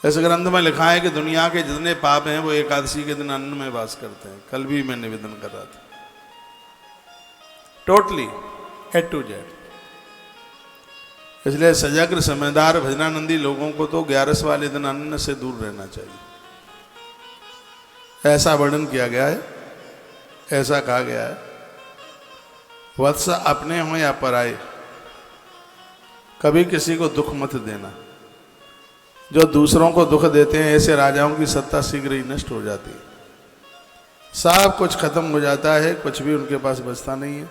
इस ग्रंथ में लिखा है कि दुनिया के जितने पाप हैं वो एकादशी के दिन अन्न में वास करते हैं। कल भी मैं निवेदन कर रहा था, टोटली A to Z। इसलिए सजग समझदार भजनानंदी लोगों को तो 11 वाले दिन अन्न से दूर रहना चाहिए, ऐसा वर्णन किया गया है, ऐसा कहा गया है। वत्स अपने हो या पराए, कभी किसी को दुख मत देना। जो दूसरों को दुख देते हैं ऐसे राजाओं की सत्ता शीघ्र ही नष्ट हो जाती है, सब कुछ खत्म हो जाता है, कुछ भी उनके पास बचता नहीं है।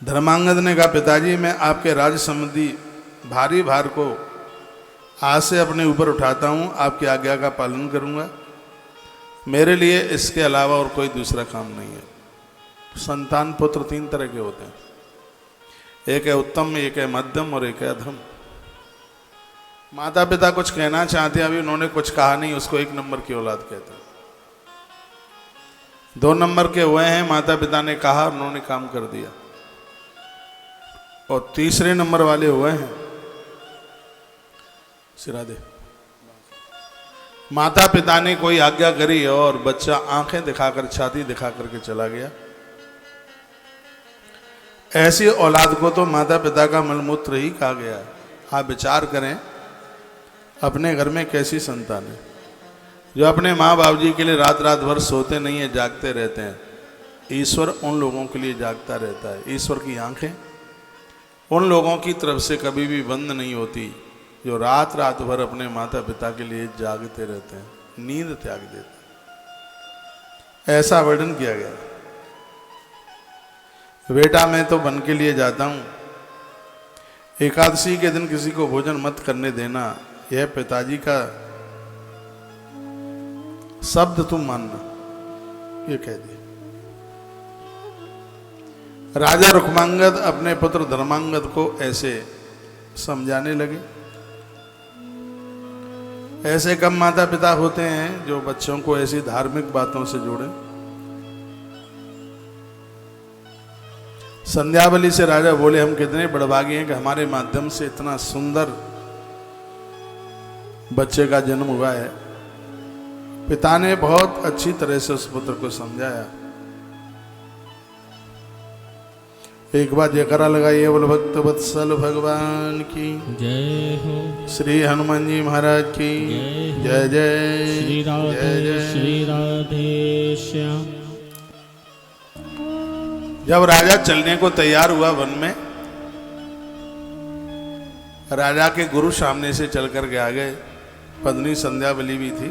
धर्मांगद ने कहा, पिताजी मैं आपके राज संबंधी भारी भार को आज से अपने ऊपर उठाता हूँ, आपकी आज्ञा का पालन करूँगा। मेरे लिए इसके अलावा और कोई दूसरा काम नहीं है। संतान पुत्र 3 तरह के होते हैं, एक है उत्तम, एक है मध्यम और एक है अधम। माता पिता कुछ कहना चाहते हैं, अभी उन्होंने कुछ कहा नहीं, उसको 1 नंबर की औलाद कहते हैं। 2 नंबर के हुए हैं, माता पिता ने कहा उन्होंने काम कर दिया। और तीसरे नंबर वाले हुए हैं सिरादे, माता पिता ने कोई आज्ञा करी और बच्चा आंखें दिखाकर, छाती दिखाकर के चला गया। ऐसी औलाद को तो माता पिता का मलमूत्र ही कहा गया है। आप विचार करें अपने घर में कैसी संतान है जो अपने माँ बाप जी के लिए रात रात भर सोते नहीं है, जागते रहते हैं। ईश्वर उन लोगों के लिए जागता रहता है। ईश्वर की आंखें उन लोगों की तरफ से कभी भी बंद नहीं होती जो रात रात भर अपने माता पिता के लिए जागते रहते हैं, नींद त्याग देते हैं। ऐसा वर्णन किया गया। बेटा मैं तो वन के लिए जाता हूँ, एकादशी के दिन किसी को भोजन मत करने देना, यह पिताजी का शब्द तुम मानना, ये कह दिया। राजा रुक्मांगद अपने पुत्र धर्मांगद को ऐसे समझाने लगे। ऐसे कम माता पिता होते हैं जो बच्चों को ऐसी धार्मिक बातों से जोड़ें। संध्यावली से राजा बोले, हम कितने बड़भागी हैं कि हमारे माध्यम से इतना सुंदर बच्चे का जन्म हुआ है। पिता ने बहुत अच्छी तरह से उस पुत्र को समझाया। एक बार जयकारा लगाइए, बोल भक्त वत्सल भगवान की जय हो, श्री हनुमान जी महाराज की जय जय। श्री राधे श्री राधे श्याम। जब राजा चलने को तैयार हुआ वन में, राजा के गुरु सामने से चल कर के आ गए। पत्नी संध्यावली भी थी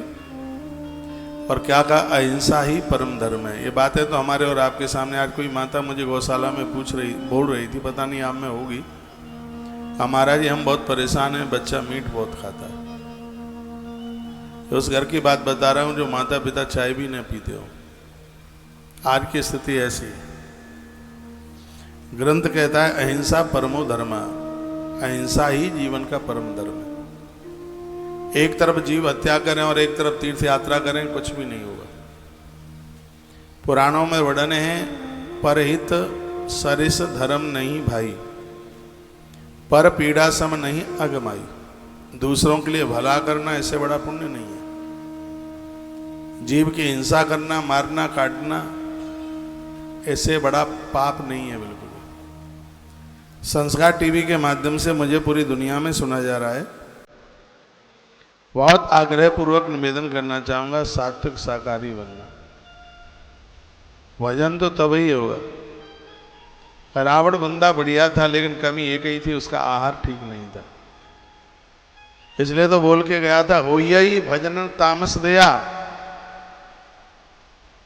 और क्या कहा, अहिंसा ही परम धर्म है। ये बातें तो हमारे और आपके सामने आज कोई माता मुझे गौशाला में बोल रही थी, पता नहीं आप में होगी। हमारा जी हम बहुत परेशान हैं, बच्चा मीट बहुत खाता है। तो उस घर की बात बता रहा हूँ जो माता पिता चाय भी नहीं पीते हो। आज की स्थिति ऐसी है। ग्रंथ कहता है अहिंसा परमो धर्म, अहिंसा ही जीवन का परम धर्म है। एक तरफ जीव हत्या करें और एक तरफ तीर्थ यात्रा करें, कुछ भी नहीं होगा। पुराणों में वर्णन है, परहित सरिस धर्म नहीं भाई, पर पीड़ा सम नहीं अगमाई। दूसरों के लिए भला करना इससे बड़ा पुण्य नहीं है। जीव की हिंसा करना, मारना, काटना इससे बड़ा पाप नहीं है बिल्कुल। संस्कार टीवी के माध्यम से मुझे पूरी दुनिया में सुना जा रहा है। बहुत आग्रह पूर्वक निवेदन करना चाहूंगा, सात्विक शाकाहारी बनना। भजन तो तभी होगा। रावण बंदा बढ़िया था, लेकिन कमी एक ही थी, उसका आहार ठीक नहीं था। इसलिए तो बोल के गया था, हो यही भजन तामस दया।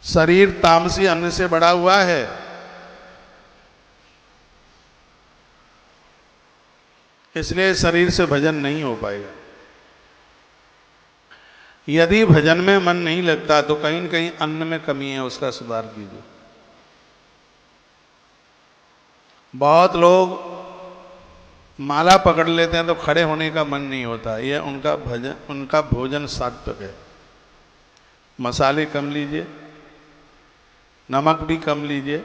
शरीर तामसी अन्न से बड़ा हुआ है। इसलिए शरीर से भजन नहीं हो पाएगा। यदि भजन में मन नहीं लगता तो कहीं न कहीं अन्न में कमी है, उसका सुधार कीजिए। बहुत लोग माला पकड़ लेते हैं तो खड़े होने का मन नहीं होता। यह उनका भोजन सात्विक है। मसाले कम लीजिए, नमक भी कम लीजिए।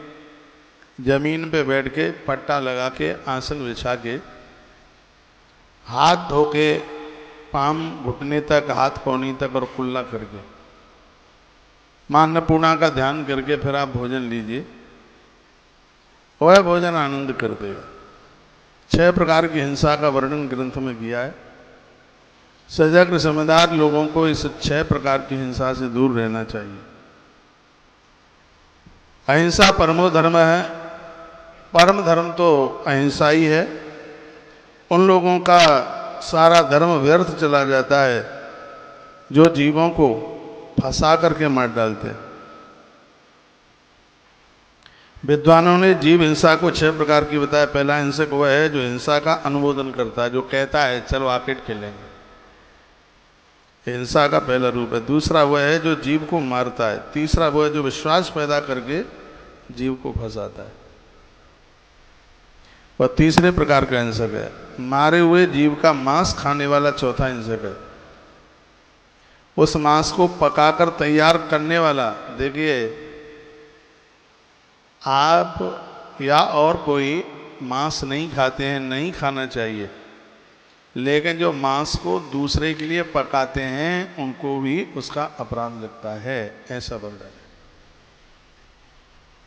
जमीन पे बैठ के पट्टा लगा के आसन बिछा के हाथ धो के पाम घुटने तक, हाथ पौनी तक और कुल्ला करके मां अन्नपूर्णा का ध्यान करके फिर आप भोजन लीजिए, वह भोजन आनंद कर देगा। 6 प्रकार की हिंसा का वर्णन ग्रंथ में किया है। सजग समझदार लोगों को इस 6 प्रकार की हिंसा से दूर रहना चाहिए। अहिंसा परमो धर्म है। परम धर्म तो अहिंसा ही है। उन लोगों का सारा धर्म व्यर्थ चला जाता है जो जीवों को फंसा करके मार डालते हैं। विद्वानों ने जीव हिंसा को 6 प्रकार की बताया। पहला हिंसक वह है जो हिंसा का अनुमोदन करता है, जो कहता है चलो आकेट खेलेंगे, हिंसा का पहला रूप है। दूसरा वह है जो जीव को मारता है। तीसरा वह है जो विश्वास पैदा करके जीव को फंसाता है। वह तीसरे प्रकार का हिंसक है। मारे हुए जीव का मांस खाने वाला चौथा हिंसक है। उस मांस को पकाकर तैयार करने वाला, देखिए आप या और कोई मांस नहीं खाते हैं, नहीं खाना चाहिए, लेकिन जो मांस को दूसरे के लिए पकाते हैं उनको भी उसका अपराध लगता है, ऐसा बंधन है।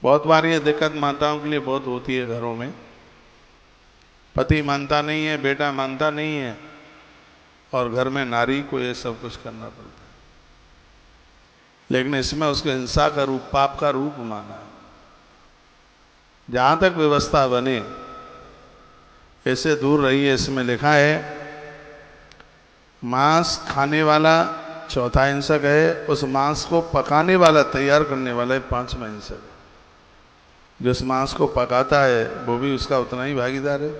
बहुत बार ये दिक्कत माताओं के लिए बहुत होती है घरों में। पति मानता नहीं है, बेटा मानता नहीं है और घर में नारी को ये सब कुछ करना पड़ता है, लेकिन इसमें उसको हिंसा का रूप, पाप का रूप माना है। जहां तक व्यवस्था बने ऐसे दूर रहिए। इसमें लिखा है मांस खाने वाला चौथा हिंसक है, उस मांस को पकाने वाला, तैयार करने वाला है पांचवा हिंसक है। जो इस मांस को पकाता है वो भी उसका उतना ही भागीदार है,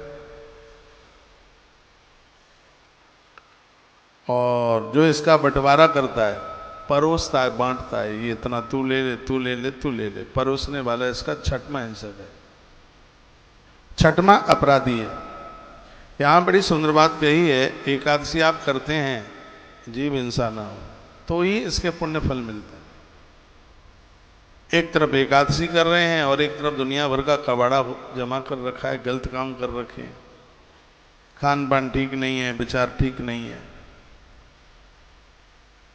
और जो इसका बंटवारा करता है, परोसता है, बांटता है, ये इतना तू ले ले, तू ले ले, तू ले ले, परोसने वाला इसका छठवां हिंसक है, छठवां अपराधी है। यहां बड़ी सुंदर बात कही है, एकादशी आप करते हैं जीव हिंसा ना हो तो ही इसके पुण्य फल मिलते हैं। एक तरफ एकादशी कर रहे हैं और एक तरफ दुनिया भर का कबाड़ा जमा कर रखा है, गलत काम कर रखे हैं, खान पान ठीक नहीं है, विचार ठीक नहीं है,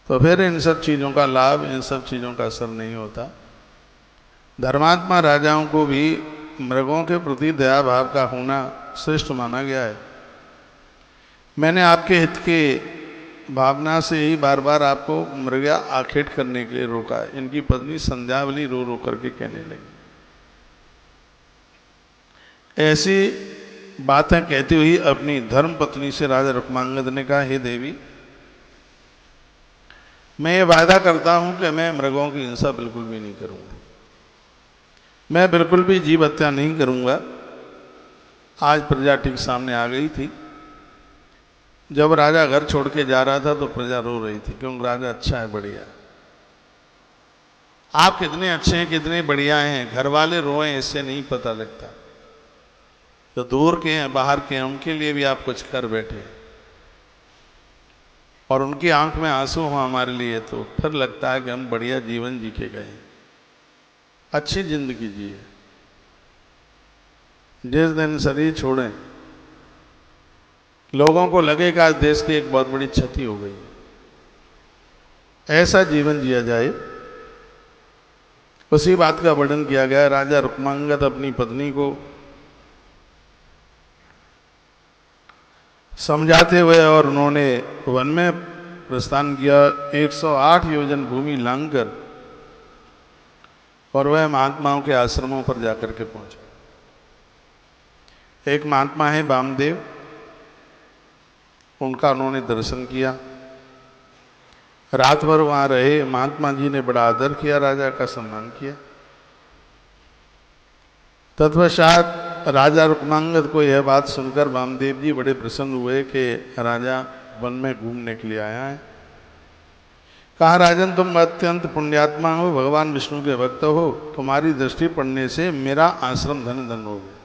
तो फिर इन सब चीज़ों का लाभ, इन सब चीज़ों का असर नहीं होता। धर्मात्मा राजाओं को भी मृगों के प्रति दया भाव का होना श्रेष्ठ माना गया है। मैंने आपके हित के भावना से ही बार बार आपको मृगा आखेट करने के लिए रोका है। इनकी पत्नी संध्यावली रो रो करके कहने लगी। ऐसी बातें कहती हुई अपनी धर्म पत्नी से राजा रुक्मांगद ने कहा, हे देवी, मैं ये वायदा करता हूं कि मैं मृगों की हिंसा बिल्कुल भी नहीं करूंगा, मैं बिल्कुल भी जीव हत्या नहीं करूंगा। आज प्रजा ठीक सामने आ गई थी। जब राजा घर छोड़ के जा रहा था तो प्रजा रो रही थी, क्योंकि राजा अच्छा है, बढ़िया। आप कितने अच्छे हैं, कितने बढ़िया हैं, घर वाले रोए इससे नहीं पता लगता। जो दूर के हैं, बाहर के हैं, उनके लिए भी आप कुछ कर बैठे और उनकी आंख में आंसू हो हमारे लिए, तो फिर लगता है कि हम बढ़िया जीवन जी के गए, अच्छी जिंदगी जिए। जिस दिन शरीर छोड़ें लोगों को लगेगा आज देश की एक बहुत बड़ी क्षति हो गई, ऐसा जीवन जिया जाए, उसी बात का वर्णन किया गया। राजा रुक्मांगद अपनी पत्नी को समझाते हुए और उन्होंने वन में प्रस्थान किया, 108 योजन भूमि लांघकर, और वह महात्माओं के आश्रमों पर जाकर के पहुंचे। एक महात्मा है वामदेव, उनका उन्होंने दर्शन किया, रात भर वहां रहे। महात्मा जी ने बड़ा आदर किया, राजा का सम्मान किया। तत्पश्चात राजा रुक्मांगद को यह बात सुनकर वामदेव जी बड़े प्रसन्न हुए कि राजा वन में घूमने के लिए आया है। कहा, राजन तुम अत्यंत पुण्यात्मा हो, भगवान विष्णु के भक्त हो, तुम्हारी दृष्टि पड़ने से मेरा आश्रम धन धन हो गया।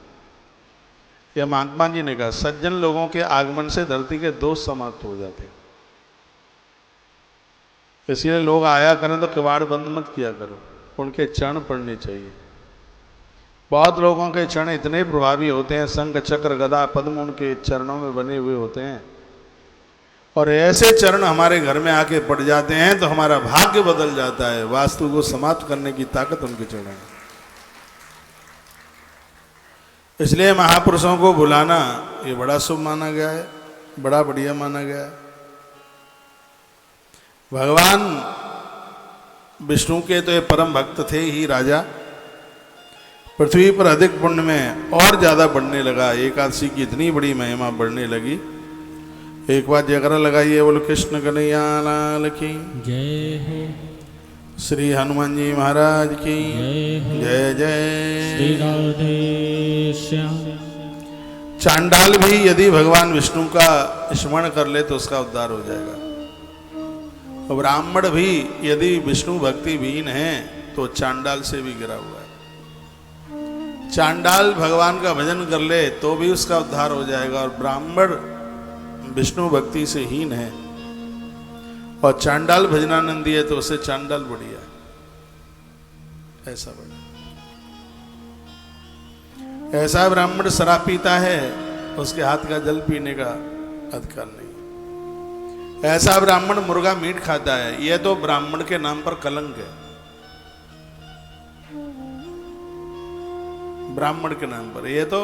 यह महात्मा जी ने कहा, सज्जन लोगों के आगमन से धरती के दोष समाप्त हो जाते हैं, इसलिए लोग आया करें तो किवाड़ बंद मत किया करो, उनके चरण पड़ने चाहिए। बहुत लोगों के चरण इतने प्रभावी होते हैं, शंख चक्र गदा पद्म उनके चरणों में बने हुए होते हैं, और ऐसे चरण हमारे घर में आके पड़ जाते हैं तो हमारा भाग्य बदल जाता है। वास्तु को समाप्त करने की ताकत उनके चरण है। इसलिए महापुरुषों को बुलाना ये बड़ा शुभ माना गया है, बड़ा बढ़िया माना गया है। भगवान विष्णु के तो ये परम भक्त थे ही राजा, पृथ्वी पर अधिक पुण्य में और ज्यादा बढ़ने लगा। एकादशी की इतनी बड़ी महिमा बढ़ने लगी। एक बार जयकारा लगाइए, बोलो कृष्ण कन्हैया लाल की जय हो। श्री हनुमान जी महाराज की जय श्री जय। राधे श्याम। चांडाल भी यदि भगवान विष्णु का स्मरण कर ले तो उसका उद्धार हो जाएगा। और ब्राह्मण भी यदि विष्णु भक्ति विहीन है तो चांडाल से भी गिरा हुआ है। चांडाल भगवान का भजन कर ले तो भी उसका उद्धार हो जाएगा। और ब्राह्मण विष्णु भक्ति से हीन है और चांडाल भजनानंदी है तो उससे चांडाल बढ़िया है। ऐसा बढ़िया, ऐसा ब्राह्मण शराब पीता है उसके हाथ का जल पीने का अधिकार नहीं। ऐसा ब्राह्मण मुर्गा मीट खाता है, यह तो ब्राह्मण के नाम पर कलंक है। ब्राह्मण के नाम पर यह तो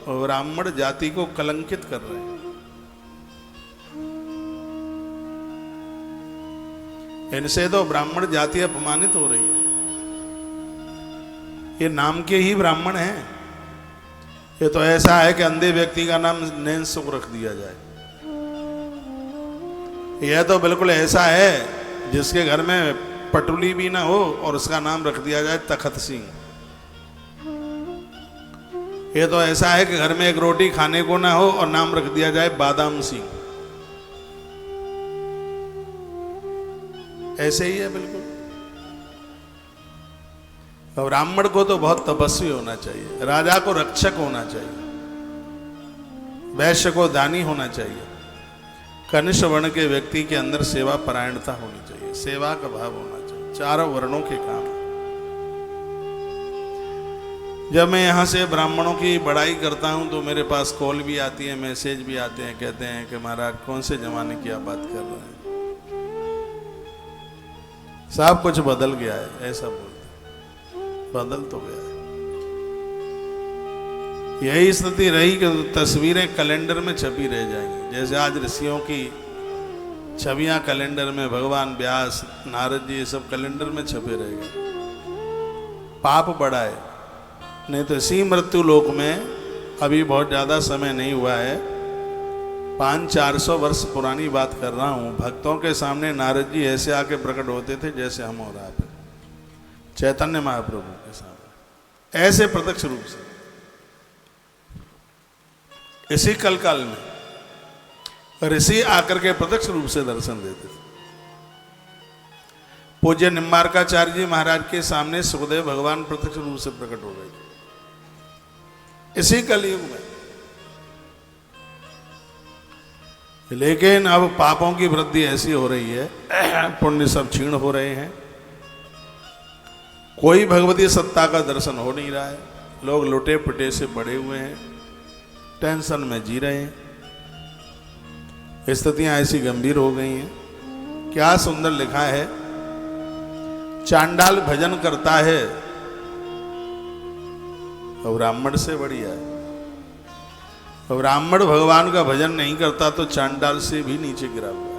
ब्राह्मण जाति को कलंकित कर रहे हैं। इनसे तो ब्राह्मण जाति अपमानित हो रही है। ये नाम के ही ब्राह्मण हैं। ये तो ऐसा है कि अंधे व्यक्ति का नाम नैन सुख रख दिया जाए। यह तो बिल्कुल ऐसा है जिसके घर में पटुली भी ना हो और उसका नाम रख दिया जाए तखत सिंह। यह तो ऐसा है कि घर में एक रोटी खाने को ना हो और नाम रख दिया जाए बादाम सिंह। ऐसे ही है बिल्कुल। और ब्राह्मण को तो बहुत तपस्वी होना चाहिए, राजा को रक्षक होना चाहिए, वैश्य को दानी होना चाहिए, कनिष्ठ वर्ण के व्यक्ति के अंदर सेवा परायणता होनी चाहिए, सेवा का भाव होना चाहिए। चारों वर्णों के काम। जब मैं यहाँ से ब्राह्मणों की बड़ाई करता हूँ तो मेरे पास कॉल भी आती है, मैसेज भी आते हैं, कहते हैं कि महाराज कौन से जमाने की आप बात कर रहे हैं, सब कुछ बदल गया है। ऐसा बोलते, बदल तो गया है। यही स्थिति रही कि तस्वीरें कैलेंडर में छपी रह जाएंगी। जैसे आज ऋषियों की छवियां कैलेंडर में, भगवान व्यास, नारद जी, ये सब कैलेंडर में छपे रह गए। पाप बढ़ा है। नहीं तो इसी मृत्यु लोक में अभी बहुत ज्यादा समय नहीं हुआ है, 500-400 वर्ष पुरानी बात कर रहा हूं, भक्तों के सामने नारद जी ऐसे आके प्रकट होते थे जैसे हम और आप, चैतन्य महाप्रभु के सामने ऐसे प्रत्यक्ष रूप से। इसी कलकाल में ऋषि आकर के प्रत्यक्ष रूप से दर्शन देते थे। पूज्य निम्बारकाचार्य जी महाराज के सामने सुखदेव भगवान प्रत्यक्ष रूप से प्रकट हो गए इसी कलयुग में। लेकिन अब पापों की वृद्धि ऐसी हो रही है, पुण्य सब क्षीण हो रहे हैं, कोई भगवती सत्ता का दर्शन हो नहीं रहा है। लोग लुटे पुटे से बड़े हुए हैं, टेंशन में जी रहे हैं, स्थितियां ऐसी गंभीर हो गई हैं। क्या सुंदर लिखा है, चांडाल भजन करता है और ब्राह्मण से बढ़िया है। और ब्राह्मण भगवान का भजन नहीं करता तो चांडाल से भी नीचे गिरा हुआ है।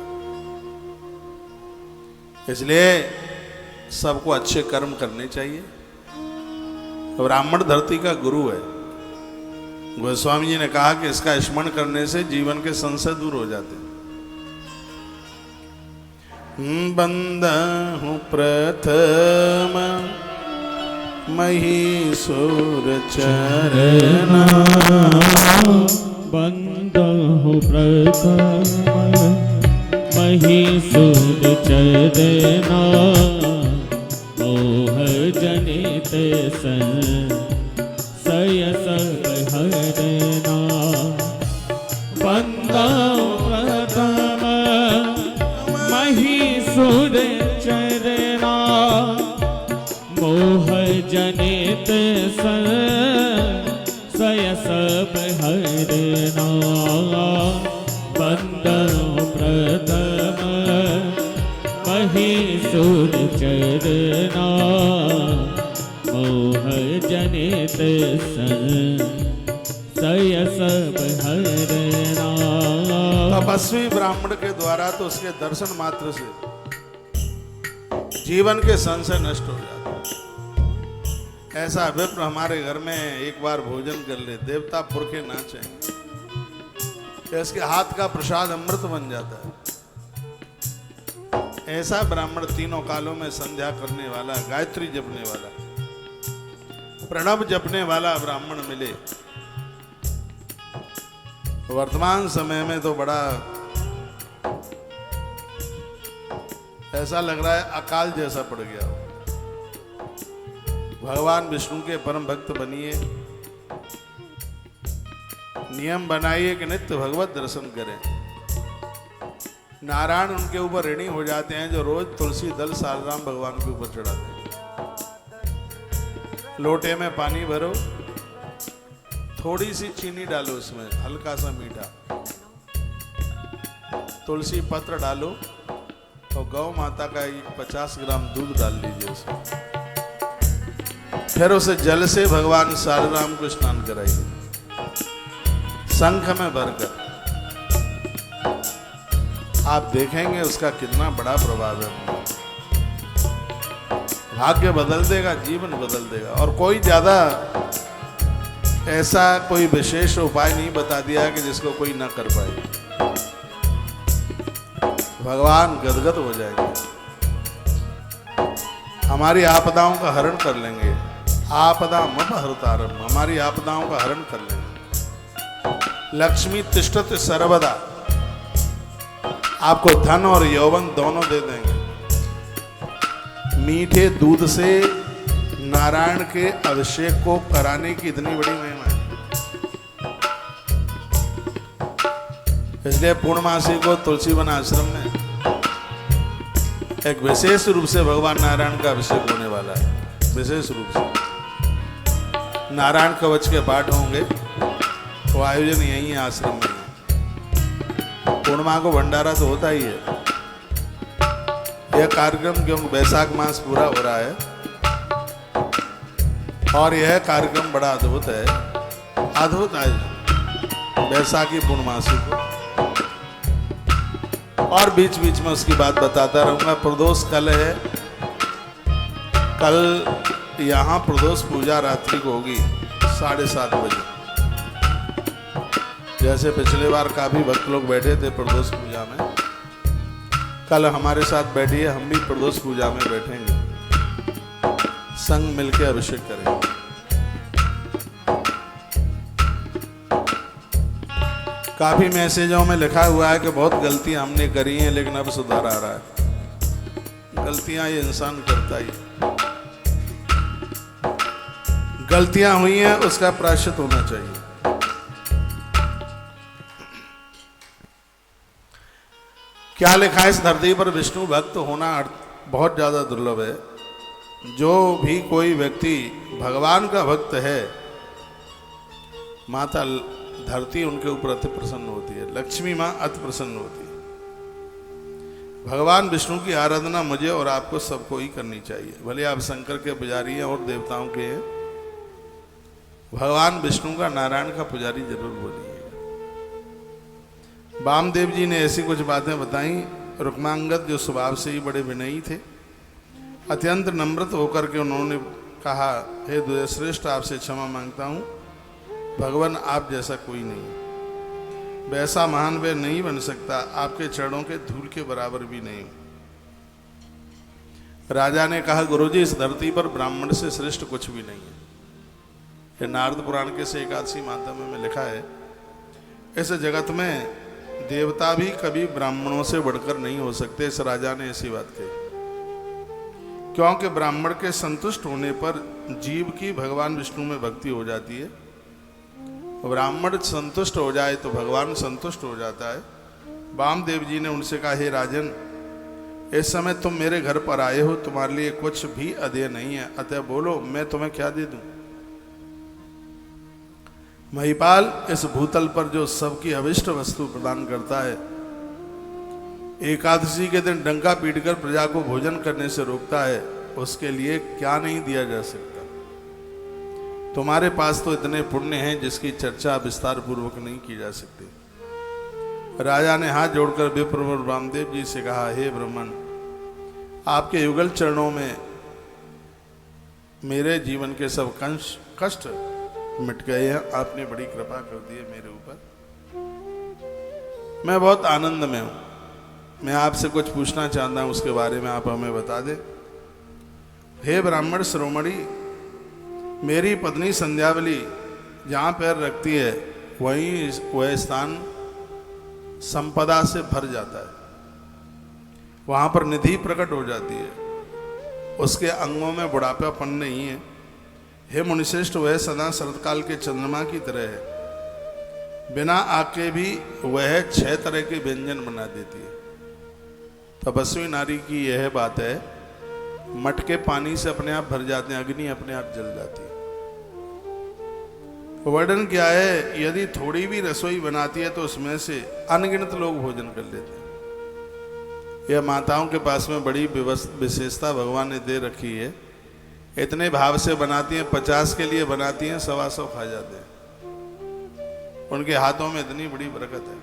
इसलिए सबको अच्छे कर्म करने चाहिए। ब्राह्मण धरती का गुरु है। गोस्वामी जी ने कहा कि इसका स्मरण करने से जीवन के संशय दूर हो जाते हैं। बंदहु प्रथम महीसुर चरना, बंदहु प्रथम महीसुर चरना, मोह जनित संशय सब हरना। बंदहु प्रथम महीसुर चरना, मोह जनित संशय सब हरना। बंदहु प्रथम महीसुर चरना मोह जनित संशय सब हरना। तपस्वी ब्राह्मण के द्वारा तो उसके दर्शन मात्र से जीवन के संशय नष्ट हो जाते। ऐसा विप्र हमारे घर में एक बार भोजन कर ले, देवता पुरखे नाचेंगे, इसके हाथ का प्रसाद अमृत बन जाता है। ऐसा ब्राह्मण तीनों कालों में संध्या करने वाला, गायत्री जपने वाला, प्रणव जपने वाला ब्राह्मण मिले। वर्तमान समय में तो बड़ा ऐसा लग रहा है अकाल जैसा पड़ गया। भगवान विष्णु के परम भक्त बनिए, नियम बनाइए कि नित्य भगवत दर्शन करें। नारायण उनके ऊपर ऋणी हो जाते हैं जो रोज तुलसी दल सालग्राम भगवान के ऊपर चढ़ाते हैं। लोटे में पानी भरो, थोड़ी सी चीनी डालो, उसमें हल्का सा मीठा, तुलसी पत्र डालो और गौ माता का 50 ग्राम दूध डाल लीजिए उसमें। फिर उसे जल से भगवान सालग्राम को स्नान कराइए, शंख में भरकर। आप देखेंगे उसका कितना बड़ा प्रभाव है। भाग्य बदल देगा, जीवन बदल देगा। और कोई ज्यादा ऐसा कोई विशेष उपाय नहीं बता दिया कि जिसको कोई ना कर पाए। भगवान गदगद हो जाएंगे, हमारी आपदाओं का हरण कर लेंगे। आपदा मम हरतारम, हमारी आपदाओं का हरण कर लेंगे। लक्ष्मी तिष्ठत सर्वदा, आपको धन और यौवन दोनों दे देंगे। मीठे दूध से नारायण के अभिषेक को कराने की इतनी बड़ी महिमा है। इसलिए पूर्णमासी को तुलसीवन आश्रम में एक विशेष रूप से भगवान नारायण का अभिषेक होने वाला है। विशेष रूप से नारायण कवच के पाठ होंगे। वो आयोजन यही है, आश्रम में। पूर्णिमा को भंडारा तो होता ही है। यह कार्यक्रम क्योंकि वैशाख मास पूरा हो रहा है और यह कार्यक्रम बड़ा अद्भुत है। अद्भुत आयोजन बैसाखी पूर्णमासी को। और बीच बीच में उसकी बात बताता रहूंगा। प्रदोष कल है, कल यहाँ प्रदोष पूजा रात्रि को होगी 7:30 बजे। जैसे पिछले बार काफी भक्त लोग बैठे थे प्रदोष पूजा में, कल हमारे साथ बैठिए, हम भी प्रदोष पूजा में बैठेंगे, संग मिलकर अभिषेक करेंगे। काफी मैसेजों में लिखा हुआ है कि बहुत गलतियां हमने करी हैं लेकिन अब सुधार आ रहा है। गलतियां ये इंसान करता ही, गलतियां हुई हैं उसका प्रायश्चित होना चाहिए। क्या लिखा है इस धरती पर? विष्णु भक्त होना बहुत ज्यादा दुर्लभ है। जो भी कोई व्यक्ति भगवान का भक्त है, माता धरती उनके ऊपर अति प्रसन्न होती है। लक्ष्मी माँ अति प्रसन्न होती है। भगवान विष्णु की आराधना मुझे और आपको सबको ही करनी चाहिए। भले आप शंकर के पुजारी हैं और देवताओं के हैं, भगवान विष्णु का, नारायण का पुजारी जरूर बोलिए। वामदेव जी ने ऐसी कुछ बातें बताई। रुक्मांगद जो स्वभाव से ही बड़े विनयी थे, अत्यंत नम्रत होकर के उन्होंने कहा, हे द्वैश्रेष्ठ, आपसे क्षमा मांगता हूँ, भगवान आप जैसा कोई नहीं, वैसा महान वे नहीं बन सकता, आपके चरणों के धूल के बराबर भी नहीं। राजा ने कहा, गुरुजी इस धरती पर ब्राह्मण से श्रेष्ठ कुछ भी नहीं है। ये नारद पुराण के से एकादशी माध्यम में लिखा है। इस जगत में देवता भी कभी ब्राह्मणों से बढ़कर नहीं हो सकते। इस राजा ने ऐसी बात कही, क्योंकि ब्राह्मण के संतुष्ट होने पर जीव की भगवान विष्णु में भक्ति हो जाती है। ब्राह्मण संतुष्ट हो जाए तो भगवान संतुष्ट हो जाता है। वामदेव जी ने उनसे कहा, हे राजन, इस समय तुम मेरे घर पर आए हो, तुम्हारे लिए कुछ भी अदेय नहीं है, अतः बोलो मैं तुम्हें क्या दे दूं। महिपाल इस भूतल पर जो सबकी अभिष्ट वस्तु प्रदान करता है, एकादशी के दिन डंका पीटकर प्रजा को भोजन करने से रोकता है, उसके लिए क्या नहीं दिया जा सकता। तुम्हारे पास तो इतने पुण्य हैं जिसकी चर्चा विस्तार पूर्वक नहीं की जा सकती। राजा ने हाथ जोड़कर विप्रवर रामदेव जी से कहा, हे ब्राह्मण, आपके युगल चरणों में मेरे जीवन के सब कष्ट मिट गए हैं। आपने बड़ी कृपा कर दी है मेरे ऊपर, मैं बहुत आनंद में हूं। मैं आपसे कुछ पूछना चाहता हूं, उसके बारे में आप हमें बता दें। हे ब्राह्मण शिरोमणि, मेरी पत्नी संध्यावली जहां पैर रखती है वहीं वह स्थान संपदा से भर जाता है, वहां पर निधि प्रकट हो जाती है, उसके अंगों में बुढ़ापापन नहीं है। हे मुनिश्रेष्ठ, वह सदा शरतकाल के चंद्रमा की तरह है, बिना आग के भी वह 6 तरह के व्यंजन बना देती है। तपस्वी नारी की यह बात है, मटके पानी से अपने आप भर जाते हैं, अग्नि अपने आप जल जाती है। वर्णन क्या है, यदि थोड़ी भी रसोई बनाती है तो उसमें से अनगिनत लोग भोजन कर लेते हैं। यह माताओं के पास में बड़ी विशेषता भगवान ने दे रखी है। इतने भाव से बनाती हैं, 50 के लिए बनाती हैं, 125 खा जाते हैं। उनके हाथों में इतनी बड़ी बरकत है।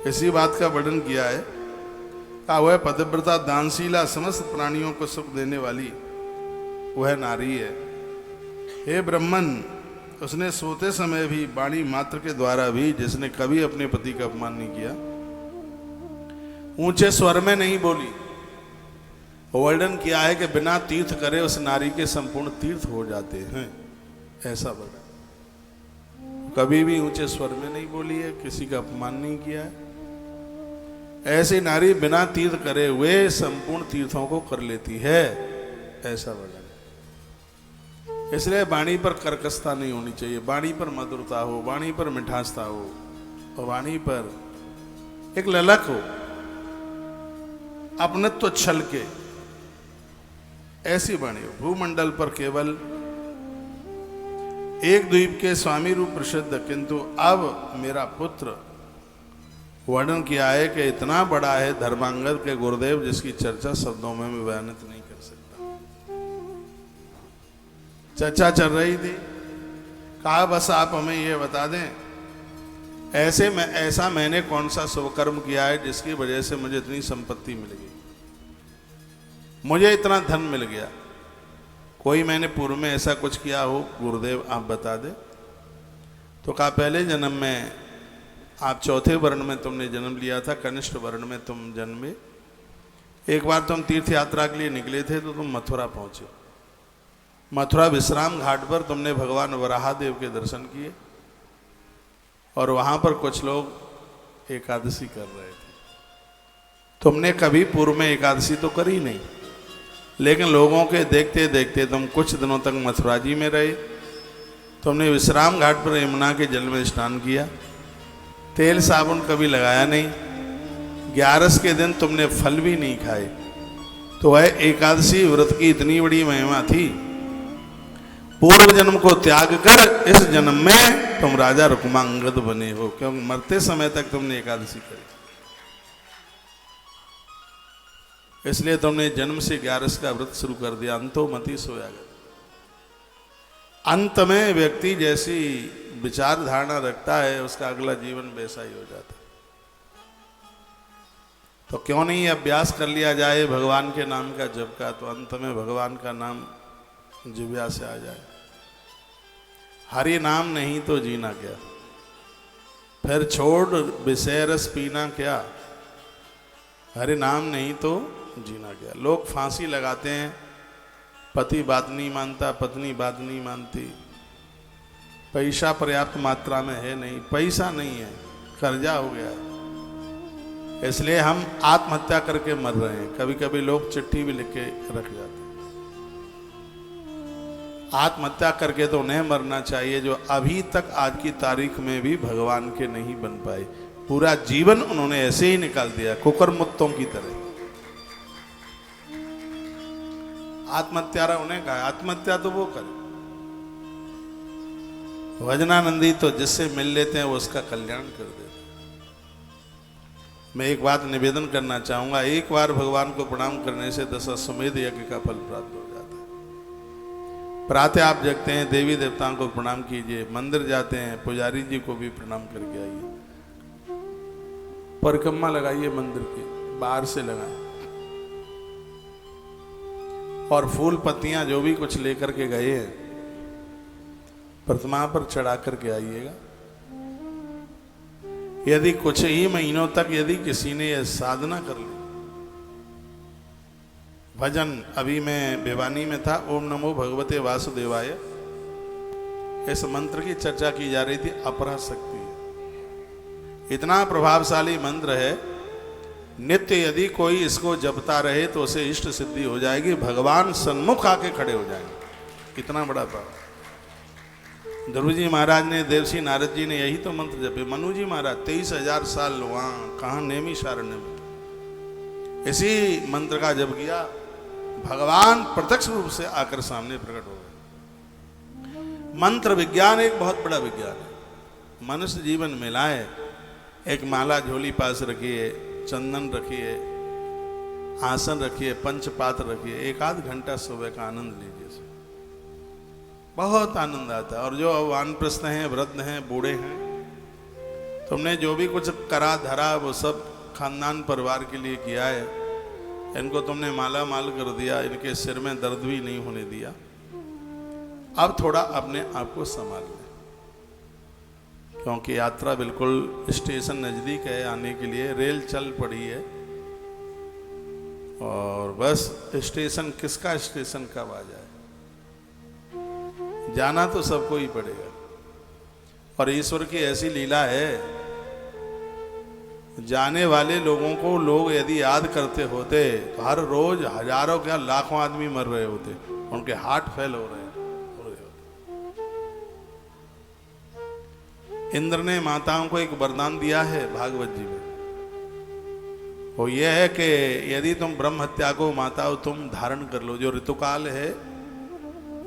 इसी बात का वर्णन किया है, का वह पतिव्रता दानशीला समस्त प्राणियों को सुख देने वाली वह नारी है। हे ब्राह्मण, उसने सोते समय भी वाणी मात्र के द्वारा भी, जिसने कभी अपने पति का अपमान नहीं किया, ऊंचे स्वर में नहीं बोली। वर्णन किया है कि बिना तीर्थ करे उस नारी के संपूर्ण तीर्थ हो जाते हैं, ऐसा वर्णन। कभी भी ऊंचे स्वर में नहीं बोली है, किसी का अपमान नहीं किया है। ऐसी नारी बिना तीर्थ करे हुए संपूर्ण तीर्थों को कर लेती है, ऐसा वर्णन। इसलिए वाणी पर कर्कशता नहीं होनी चाहिए, वाणी पर मधुरता हो, वाणी पर मिठासता हो, और वाणी पर एक ललक हो, अपनत्व छल के, ऐसी वाणी हो। भूमंडल पर केवल एक द्वीप के स्वामी रूप प्रसिद्ध, किंतु अब मेरा पुत्र, वर्णन किया है कि इतना बड़ा है धर्मांगद के गुरुदेव, जिसकी चर्चा शब्दों में मैं बयानित नहीं कर सकता। चर्चा चल रही थी, कहा बस आप हमें यह बता दें, ऐसा मैंने कौन सा शुभ कर्म किया है जिसकी वजह से मुझे इतनी संपत्ति मिल गई, मुझे इतना धन मिल गया। कोई मैंने पूर्व में ऐसा कुछ किया हो गुरुदेव, आप बता दें। तो कहा पहले जन्म में आप चौथे वर्ण में तुमने जन्म लिया था, कनिष्ठ वर्ण में तुम जन्मे। एक बार तुम तीर्थ यात्रा के लिए निकले थे तो तुम मथुरा पहुंचे। मथुरा विश्राम घाट पर तुमने भगवान वराहदेव के दर्शन किए, और वहां पर कुछ लोग एकादशी कर रहे थे। तुमने कभी पूर्व में एकादशी तो करी नहीं, लेकिन लोगों के देखते देखते तुम कुछ दिनों तक मथुरा जी में रहे। तुमने विश्राम घाट पर यमुना के जल में स्नान किया, तेल साबुन कभी लगाया नहीं, 11 के दिन तुमने फल भी नहीं खाए। तो वह एकादशी व्रत की इतनी बड़ी महिमा थी, पूर्व जन्म को त्याग कर इस जन्म में तुम राजा रुक्मांगद बने हो, क्योंकि मरते समय तक तुमने एकादशी करी। इसलिए तुमने जन्म से 11 का व्रत शुरू कर दिया। अंतो मति सोयागत। अंत में व्यक्ति जैसी विचार धारणा रखता है, उसका अगला जीवन वैसा ही हो जाता है। तो क्यों नहीं अभ्यास कर लिया जाए भगवान के नाम का जप का, तो अंत में भगवान का नाम जिह्वा से आ जाए। हरि नाम नहीं तो जीना क्या, फिर छोड़ विषय रस पीना क्या, हरि नाम नहीं तो जीना क्या। लोग फांसी लगाते हैं, पति बात नहीं मानता, पत्नी बात नहीं मानती, पैसा पर्याप्त मात्रा में है नहीं, पैसा नहीं है, कर्जा हो गया है, इसलिए हम आत्महत्या करके मर रहे हैं। कभी कभी लोग चिट्ठी भी लिख के रख जाते हैं। आत्महत्या करके तो उन्हें मरना चाहिए जो अभी तक आज की तारीख में भी भगवान के नहीं बन पाए। पूरा जीवन उन्होंने ऐसे ही निकाल दिया, कुकरमुत्तों की तरह। आत्महत्या उन्हें कहा, आत्महत्या तो वो करे। वजनानंदी तो जिससे मिल लेते हैं वो उसका कल्याण कर देते हैं। मैं एक बात निवेदन करना चाहूंगा, एक बार भगवान को प्रणाम करने से 10 अश्वमेध यज्ञ का फल प्राप्त हो जाता है। प्रातः आप जगते हैं, देवी देवताओं को प्रणाम कीजिए, मंदिर जाते हैं, पुजारी जी को भी प्रणाम करके आइए, परिक्रमा लगाइए मंदिर की, बाहर से लगाएं, और फूल पत्तियां जो भी कुछ लेकर के गए हैं प्रतिमा पर चढ़ा करके आइएगा। यदि कुछ ही महीनों तक यदि किसी ने यह साधना कर ली, भजन, अभी मैं भिवानी में था, ओम नमो भगवते वासुदेवाय, इस मंत्र की चर्चा की जा रही थी, अपरा शक्ति। इतना प्रभावशाली मंत्र है, नित्य यदि कोई इसको जपता रहे तो उसे इष्ट सिद्धि हो जाएगी, भगवान सन्मुख आके खड़े हो जाएंगे, इतना बड़ा पावर। ध्रुव जी महाराज ने, देवसी नारद जी ने यही तो मंत्र जपे। मनु जी महाराज 23,000 साल वहां कहा नैमिषारण्य में इसी मंत्र का जप किया, भगवान प्रत्यक्ष रूप से आकर सामने प्रकट हो गए। मंत्र विज्ञान एक बहुत बड़ा विज्ञान है। मनुष्य जीवन में लाए, एक माला झोली पास रखिए, चंदन रखिए, आसन रखिए, पंचपात्र रखिए, एक आध घंटा सुबह का आनंद लीजिए, बहुत आनंद आता है। और जो वानप्रस्थ हैं, वृद्ध हैं, बूढ़े हैं, तुमने जो भी कुछ करा धरा वो सब खानदान परिवार के लिए किया है, इनको तुमने माला माल कर दिया, इनके सिर में दर्द भी नहीं होने दिया। अब थोड़ा अपने आप को संभाल लें, क्योंकि यात्रा बिल्कुल स्टेशन नजदीक है आने के लिए, रेल चल पड़ी है, और बस स्टेशन किसका स्टेशन कब आ जाए, जाना तो सबको ही पड़ेगा। और ईश्वर की ऐसी लीला है, जाने वाले लोगों को लोग यदि याद करते होते तो हर रोज हजारों क्या लाखों आदमी मर रहे होते, उनके हार्ट फेल हो रहे होते। इंद्र ने माताओं को एक वरदान दिया है भागवत जी में, वो ये है कि यदि तुम ब्रह्म हत्या को माताओं तुम धारण कर लो, जो ऋतुकाल है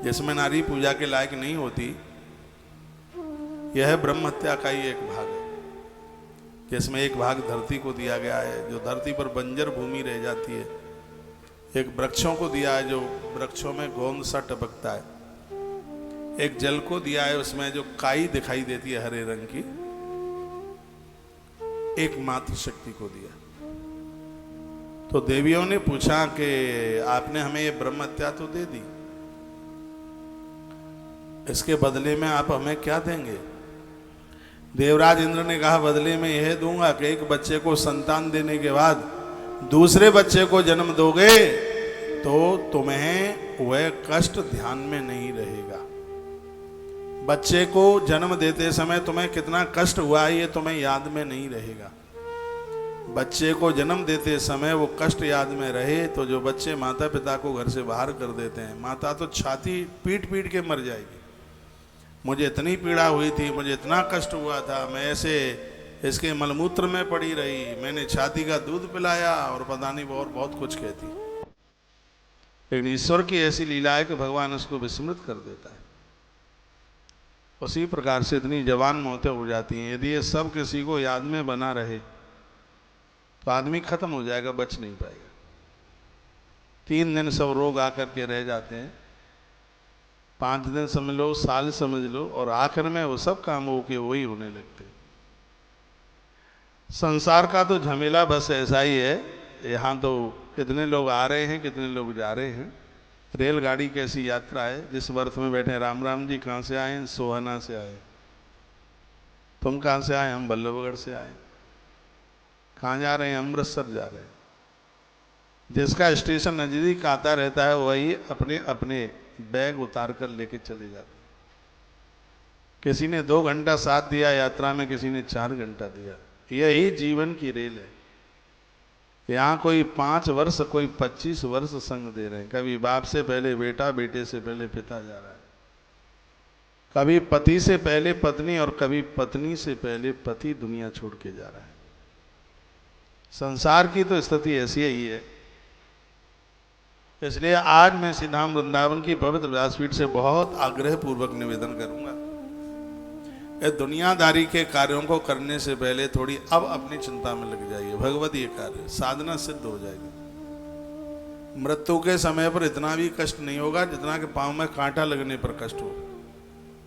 जिसमें नारी पूजा के लायक नहीं होती, यह ब्रह्म हत्या का ही एक भाग है, जिसमें एक भाग धरती को दिया गया है, जो धरती पर बंजर भूमि रह जाती है, एक वृक्षों को दिया है, जो वृक्षों में गोंद सा टपकता है, एक जल को दिया है, उसमें जो काई दिखाई देती है हरे रंग की, एक मातृ शक्ति को दिया। तो देवियों ने पूछा कि आपने हमें ये ब्रह्म हत्या तो दे दी, इसके बदले में आप हमें क्या देंगे? देवराज इंद्र ने कहा, बदले में यह दूंगा कि एक बच्चे को संतान देने के बाद दूसरे बच्चे को जन्म दोगे तो तुम्हें वह कष्ट ध्यान में नहीं रहेगा। बच्चे को जन्म देते समय तुम्हें कितना कष्ट हुआ है ये तुम्हें याद में नहीं रहेगा। बच्चे को जन्म देते समय वो कष्ट याद में रहे तो जो बच्चे माता पिता को घर से बाहर कर देते हैं, माता तो छाती पीट पीट के मर जाएगी, मुझे इतनी पीड़ा हुई थी, मुझे इतना कष्ट हुआ था, मैं ऐसे इसके मलमूत्र में पड़ी रही, मैंने छाती का दूध पिलाया, और पता नहीं और बहुत कुछ कहती। लेकिन ईश्वर की ऐसी लीला है कि भगवान उसको विस्मृत कर देता है। उसी प्रकार से इतनी जवान मौतें हो जाती हैं। यदि ये सब किसी को याद में बना रहे तो आदमी खत्म हो जाएगा, बच नहीं पाएगा। 3 दिन सब रोग आकर के रह जाते हैं, 5 दिन समझ लो, साल समझ लो, और आखिर में वो सब काम हो के वही होने लगते। संसार का तो झमेला बस ऐसा ही है। यहाँ तो कितने लोग आ रहे हैं, कितने लोग जा रहे हैं। रेलगाड़ी कैसी यात्रा है, जिस बर्थ में बैठे राम राम जी कहाँ से आए? सोहना से आए। तुम कहाँ से आए? हम बल्लभगढ़ से आए। कहाँ जा रहे हैं? अमृतसर जा रहे हैं। जिसका स्टेशन नजदीक आता रहता है वही अपने अपने बैग उतार कर लेके चले जाते। किसी ने 2 घंटा साथ दिया यात्रा में, किसी ने 4 घंटा दिया। यही जीवन की रेल है। यहाँ कोई 5 वर्ष, कोई 25 वर्ष संग दे रहे हैं। कभी बाप से पहले बेटा, बेटे से पहले पिता जा रहा है, कभी पति से पहले पत्नी, और कभी पत्नी से पहले पति दुनिया छोड़ के जा रहा है। संसार की तो स्थिति ऐसी ही है। इसलिए आज मैं श्रीधाम वृंदावन की पवित्र व्यासपीठ से बहुत आग्रह पूर्वक निवेदन करूंगा, ये दुनियादारी के कार्यों को करने से पहले थोड़ी अब अपनी चिंता में लग जाइए। भगवदीय कार्य साधना सिद्ध हो जाएगी। मृत्यु के समय पर इतना भी कष्ट नहीं होगा जितना कि पांव में कांटा लगने पर कष्ट हो।